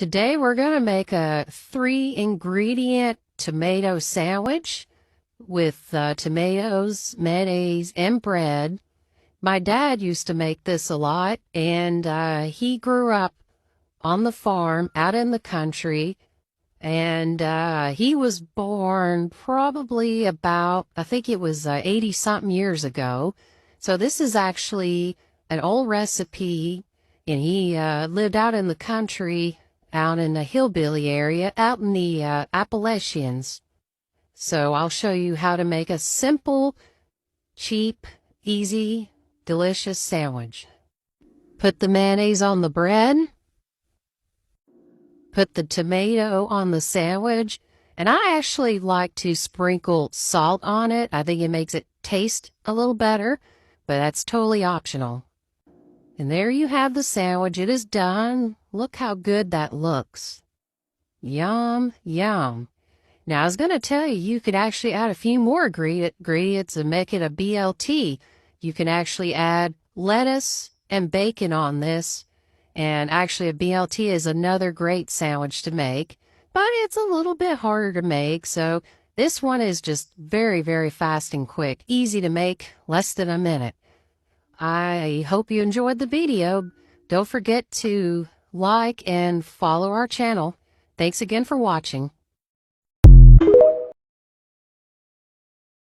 Today we're going to make a 3-ingredient tomato sandwich with tomatoes, mayonnaise, and bread. My dad used to make this a lot, and he grew up on the farm out in the country, and he was born probably about, I think it was 80-something years ago. So this is actually an old recipe, and he lived out in the country, out in the hillbilly area, out in the Appalachians. So I'll show you how to make a simple, cheap, easy, delicious sandwich. Put the mayonnaise on the bread. Put the tomato on the sandwich. And I actually like to sprinkle salt on it. I think it makes it taste a little better, but that's totally optional. And there you have the sandwich. It is done. Look how good that looks. Yum, yum. Now, I was going to tell you, you could actually add a few more ingredients and make it a BLT. You can actually add lettuce and bacon on this. And actually, a BLT is another great sandwich to make, but it's a little bit harder to make. So this one is just very, very fast and quick. Easy to make, less than a minute. I hope you enjoyed the video. Don't forget to like and follow our channel. Thanks again for watching.